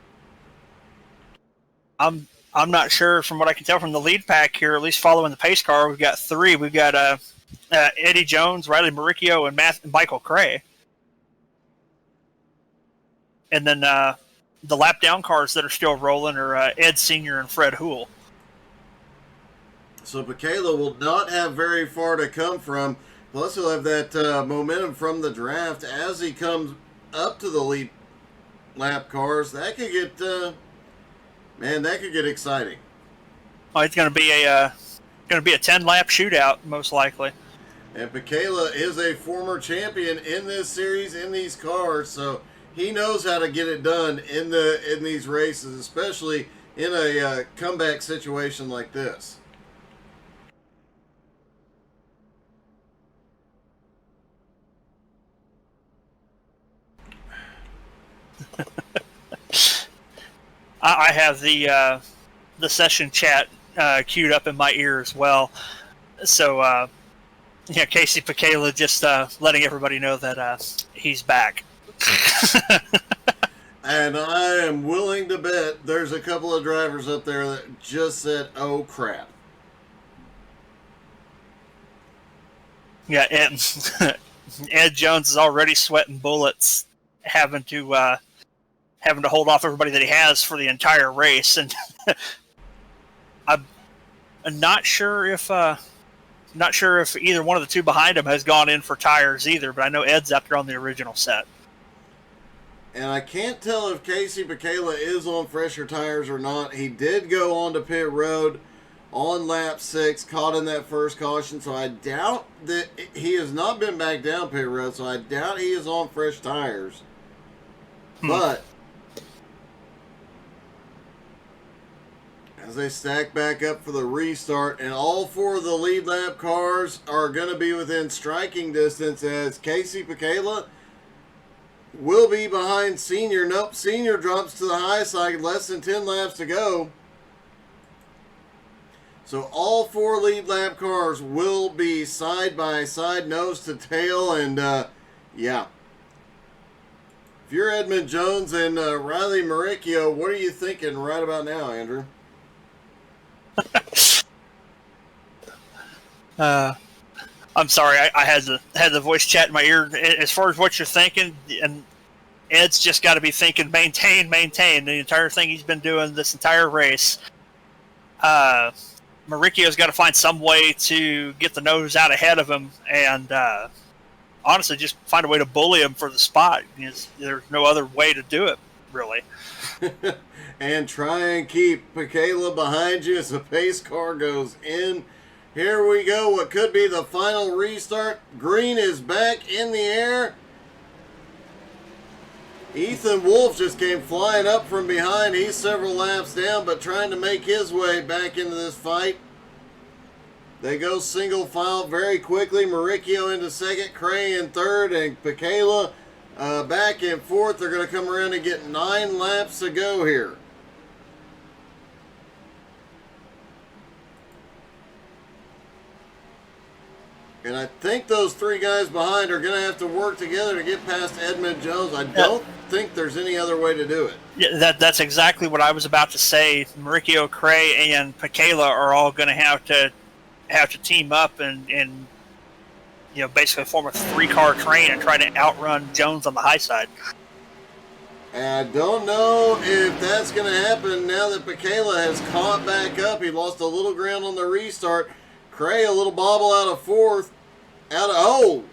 Speaker 2: I'm not sure. From what I can tell from the lead pack here, at least following the pace car, we've got three. We've got Eddie Jones, Riley Maricchio, and Michael Cray. And then... the lap down cars that are still rolling are Ed Sr. and Fred Hool.
Speaker 1: So Picala will not have very far to come from. Plus he'll have that momentum from the draft as he comes up to the lead lap cars. That could get, that could get exciting.
Speaker 2: Oh, it's going to be a 10-lap shootout most likely.
Speaker 1: And Picala is a former champion in this series in these cars, so he knows how to get it done in these races, especially in a comeback situation like this.
Speaker 2: I have the session chat queued up in my ear as well. So, Casey Picala just letting everybody know that he's back.
Speaker 1: And I am willing to bet there's a couple of drivers up there that just said, oh crap.
Speaker 2: Yeah, and Ed Jones is already sweating bullets, having to hold off everybody that he has for the entire race. And I'm not sure if either one of the two behind him has gone in for tires either, but I know Ed's up there on the original set.
Speaker 1: And I can't tell if Casey Picala is on fresher tires or not. He did go on to pit road on lap 6, caught in that first caution. So I doubt that he has not been back down pit road. So I doubt he is on fresh tires. But as they stack back up for the restart, and all four of the lead lap cars are going to be within striking distance, as Casey Picala will be behind Senior. Nope, Senior drops to the high side, less than 10 laps to go. So all four lead lap cars will be side by side, nose to tail, and yeah. If you're Edmund Jones and Riley Maricchio, what are you thinking right about now, Andrew?
Speaker 2: I'm sorry, I had the voice chat in my ear. As far as what you're thinking, and Ed's just got to be thinking maintain the entire thing he's been doing this entire race. Mauricio's got to find some way to get the nose out ahead of him, and honestly, just find a way to bully him for the spot. There's no other way to do it, really.
Speaker 1: And try and keep Michaela behind you as the pace car goes in. Here we go. What could be the final restart. Green is back in the air. Ethan Wolf just came flying up from behind. He's several laps down, but trying to make his way back into this fight. They go single file very quickly. Mauricio into second, Cray in third, and Michaela back in fourth. They're going to come around and get 9 laps to go here. And I think those 3 guys behind are going to have to work together to get past Edmund Jones. I don't think there's any other way to do it.
Speaker 2: Yeah, that's exactly what I was about to say. Mauricio, Cray, and Michaela are all going to have to team up and basically form a 3-car train and try to outrun Jones on the high side.
Speaker 1: And I don't know if that's going to happen now that Michaela has caught back up. He lost a little ground on the restart. Cray a little bobble out of fourth. I'm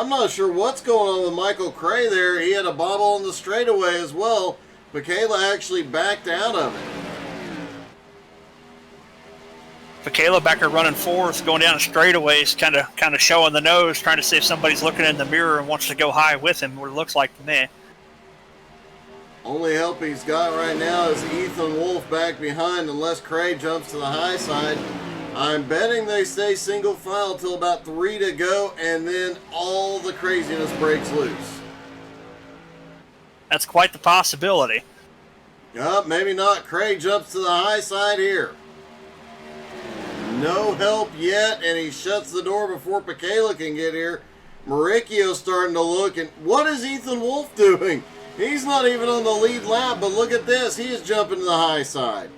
Speaker 1: not sure what's going on with Michael Cray there. He had a bobble on the straightaway as well. Michaela actually backed out of it.
Speaker 2: Michaela back there running fourth, going down the straightaways, kind of showing the nose, trying to see if somebody's looking in the mirror and wants to go high with him, what it looks like to me.
Speaker 1: Only help he's got right now is Ethan Wolf back behind unless Cray jumps to the high side. I'm betting they stay single file till about 3 to go, and then all the craziness breaks loose.
Speaker 2: That's quite the possibility.
Speaker 1: Maybe not. Cray jumps to the high side here. No help yet, and he shuts the door before Michaela can get here. Mauricio's starting to look, and what is Ethan Wolf doing? He's not even on the lead lap, but look at this. He is jumping to the high side.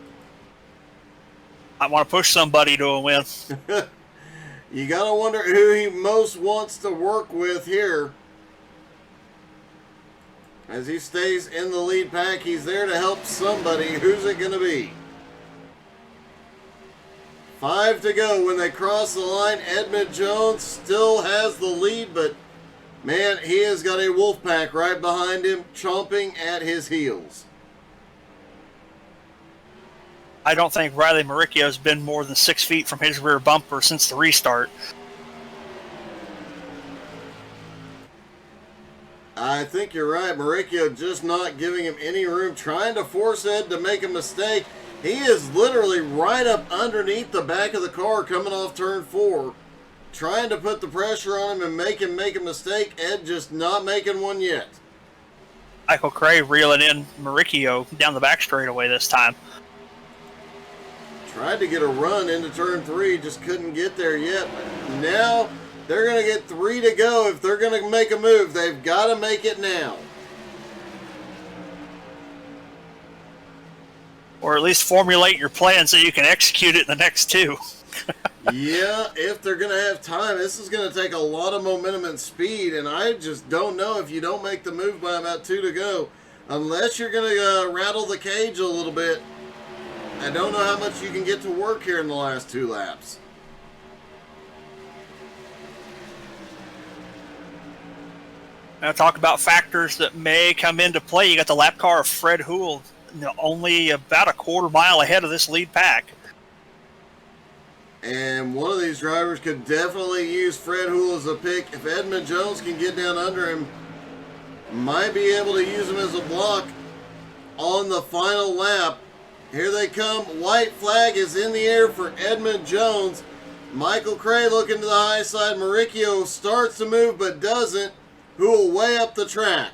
Speaker 2: I want to push somebody to a win.
Speaker 1: You got to wonder who he most wants to work with here. As he stays in the lead pack, he's there to help somebody. Who's it going to be? 5 to go. When they cross the line, Edmund Jones still has the lead, but man, he has got a wolf pack right behind him, chomping at his heels.
Speaker 2: I don't think Riley Mauricio has been more than 6 feet from his rear bumper since the restart.
Speaker 1: I think you're right. Mauricio just not giving him any room, trying to force Ed to make a mistake. He is literally right up underneath the back of the car coming off turn 4, trying to put the pressure on him and make him make a mistake. Ed just not making one yet.
Speaker 2: Michael Cray reeling in Mauricio down the back straightaway this time.
Speaker 1: Tried to get a run into turn 3, just couldn't get there yet. But now they're going to get 3 to go. If they're going to make a move, they've got to make it now.
Speaker 2: Or at least formulate your plan so you can execute it in the next 2.
Speaker 1: Yeah, if they're going to have time. This is going to take a lot of momentum and speed, and I just don't know if you don't make the move by about 2 to go. Unless you're going to rattle the cage a little bit. I don't know how much you can get to work here in the last 2 laps.
Speaker 2: Now talk about factors that may come into play. You got the lap car of Fred Houle, only about a quarter mile ahead of this lead pack.
Speaker 1: And one of these drivers could definitely use Fred Houle as a pick. If Edmund Jones can get down under him, might be able to use him as a block on the final lap. Here they come. White flag is in the air for Edmund Jones. Michael Cray looking to the high side. Mauricio starts to move but doesn't. Houle way up the track.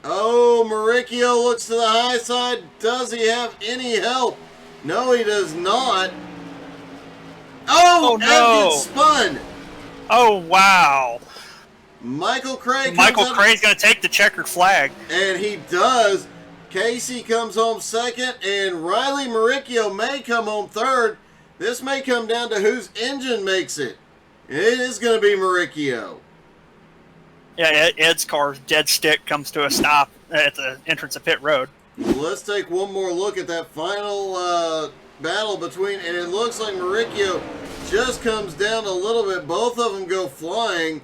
Speaker 1: Oh, Mauricio looks to the high side. Does he have any help? No, he does not. Oh,
Speaker 2: no.
Speaker 1: Ed gets spun.
Speaker 2: Oh, wow.
Speaker 1: Michael Cray's
Speaker 2: going to take the checkered flag.
Speaker 1: And he does. Casey comes home second, and Riley Mauricio may come home third. This may come down to whose engine makes it. It is going to be Mauricio.
Speaker 2: Yeah, Ed's car's dead stick comes to a stop at the entrance of pit road.
Speaker 1: Let's take one more look at that final battle between, and it looks like Mauricio just comes down a little bit. Both of them go flying.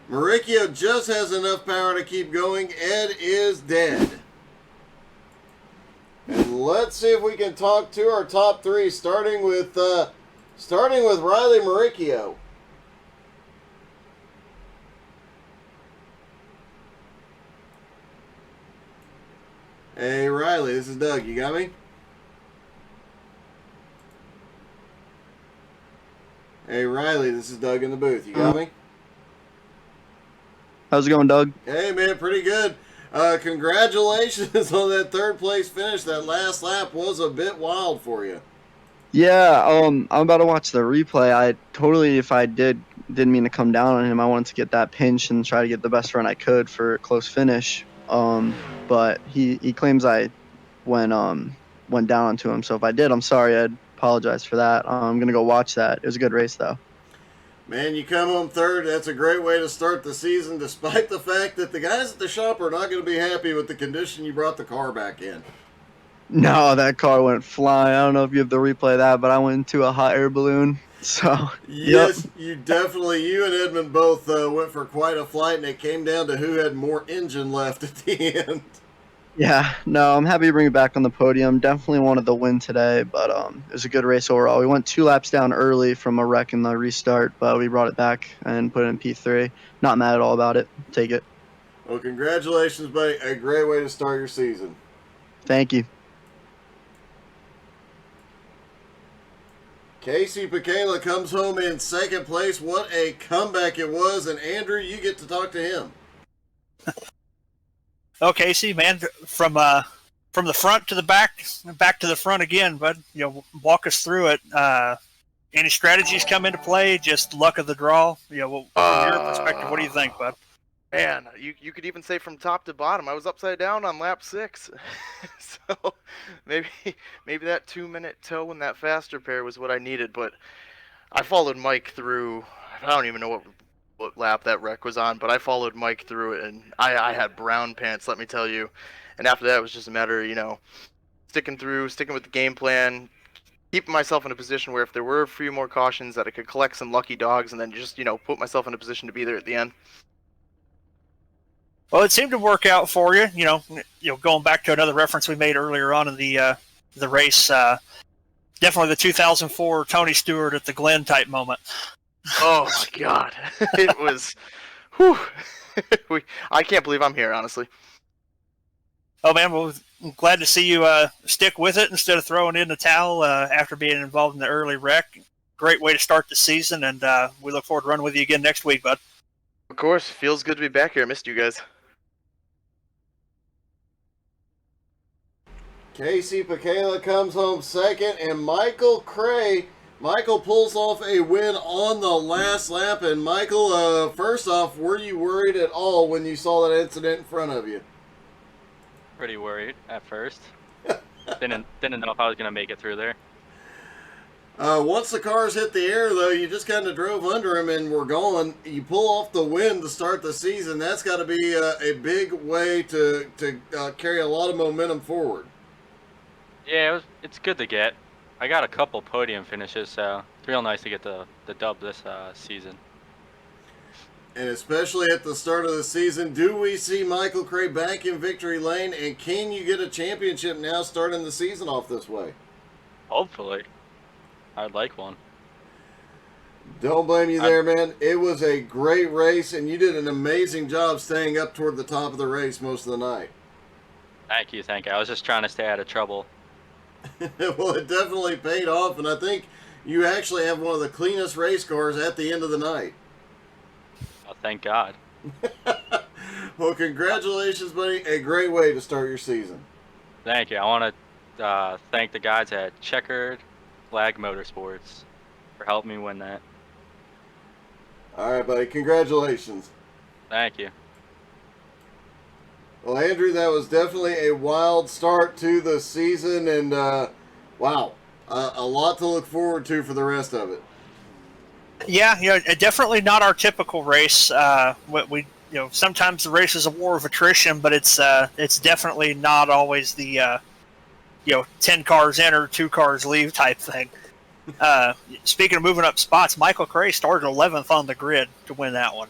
Speaker 1: Mauricio just has enough power to keep going. Ed is dead. And let's see if we can talk to our top three, starting with Riley Mauricio. Hey Riley, this is Doug. You got me? Hey Riley, this is Doug in the booth. You got me?
Speaker 3: How's it going, Doug?
Speaker 1: Hey man, pretty good. Congratulations on that third place finish. That last lap was a bit wild for you.
Speaker 3: Yeah, I'm about to watch the replay. If I didn't mean to come down on him. I wanted to get that pinch and try to get the best run I could for a close finish. But he claims I went down onto him. So if I did, I'm sorry. I apologize for that. I'm gonna go watch that. It was a good race though.
Speaker 1: Man, you come home third. That's a great way to start the season, despite the fact that the guys at the shop are not going to be happy with the condition you brought the car back in.
Speaker 3: No, that car went flying. I don't know if you have the replay of that, but I went into a hot air balloon. So
Speaker 1: yes, yep. You and Edmund both went for quite a flight, and it came down to who had more engine left at the end.
Speaker 3: Yeah, no, I'm happy to bring it back on the podium. Definitely wanted the win today, but it was a good race overall. We went 2 laps down early from a wreck in the restart, but we brought it back and put it in P3. Not mad at all about it. Take it.
Speaker 1: Well, congratulations, buddy. A great way to start your season.
Speaker 3: Thank you.
Speaker 1: Casey Pacala comes home in second place. What a comeback it was, and Andrew, you get to talk to him.
Speaker 2: Oh, Casey, man, from the front to the back to the front again, bud. Walk us through it. Any strategies come into play? Just luck of the draw? From your perspective, what do you think, bud?
Speaker 4: Man, you could even say from top to bottom. I was upside down on lap 6, so maybe that 2-minute toe in that faster pair was what I needed. But I followed Mike through. I don't even know what lap that wreck was on, but I followed Mike through it, and I had brown pants, let me tell you. And after that, it was just a matter of, sticking with the game plan, keeping myself in a position where if there were a few more cautions that I could collect some lucky dogs, and then just, put myself in a position to be there at the end.
Speaker 2: Well, it seemed to work out for you. Going back to another reference we made earlier on in the race, definitely the 2004 Tony Stewart at the Glen type moment.
Speaker 4: Oh my God, it was. Whew. I can't believe I'm here, honestly.
Speaker 2: Oh man, well, I'm glad to see you stick with it instead of throwing in the towel after being involved in the early wreck. Great way to start the season, and we look forward to running with you again next week, bud.
Speaker 4: Of course, feels good to be back here. I missed you guys.
Speaker 1: Casey Pacala comes home second, and Michael pulls off a win on the last lap. And Michael, first off, were you worried at all when you saw that incident in front of you?
Speaker 5: Pretty worried at first. didn't know if I was gonna make it through there.
Speaker 1: Once the cars hit the air, though, you just kind of drove under them and were going. You pull off the win to start the season. That's got to be a big way to carry a lot of momentum forward.
Speaker 5: Yeah, it's good to get. I got a couple podium finishes, so it's real nice to get the dub this season.
Speaker 1: And especially at the start of the season, do we see Michael Cray back in victory lane? And can you get a championship now starting the season off this way?
Speaker 5: Hopefully. I'd like one.
Speaker 1: Don't blame you there, man. It was a great race, and you did an amazing job staying up toward the top of the race most of the night.
Speaker 5: Thank you. I was just trying to stay out of trouble.
Speaker 1: Well, it definitely paid off, and I think you actually have one of the cleanest race cars at the end of the night.
Speaker 5: Oh, thank God.
Speaker 1: Well, congratulations, buddy. A great way to start your season.
Speaker 5: Thank you. I want to thank the guys at Checkered Flag Motorsports for helping me win that.
Speaker 1: All right, buddy. Congratulations.
Speaker 5: Thank you.
Speaker 1: Well, Andrew, that was definitely a wild start to the season, and wow, a lot to look forward to for the rest of it.
Speaker 2: Yeah, definitely not our typical race. We sometimes the race is a war of attrition, but it's definitely not always the 10 cars enter, 2 cars leave type thing. Speaking of moving up spots, Michael Cray started 11th on the grid to win that one.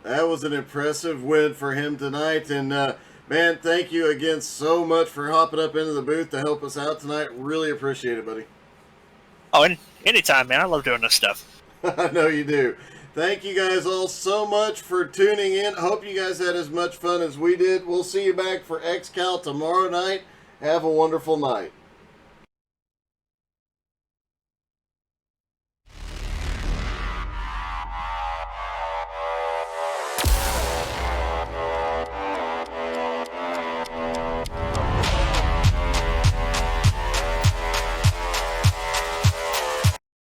Speaker 1: That was an impressive win for him tonight. And, man, thank you again so much for hopping up into the booth to help us out tonight. Really appreciate it, buddy.
Speaker 2: Oh, anytime, man. I love doing this stuff.
Speaker 1: I know you do. Thank you guys all so much for tuning in. Hope you guys had as much fun as we did. We'll see you back for XCal tomorrow night. Have a wonderful night.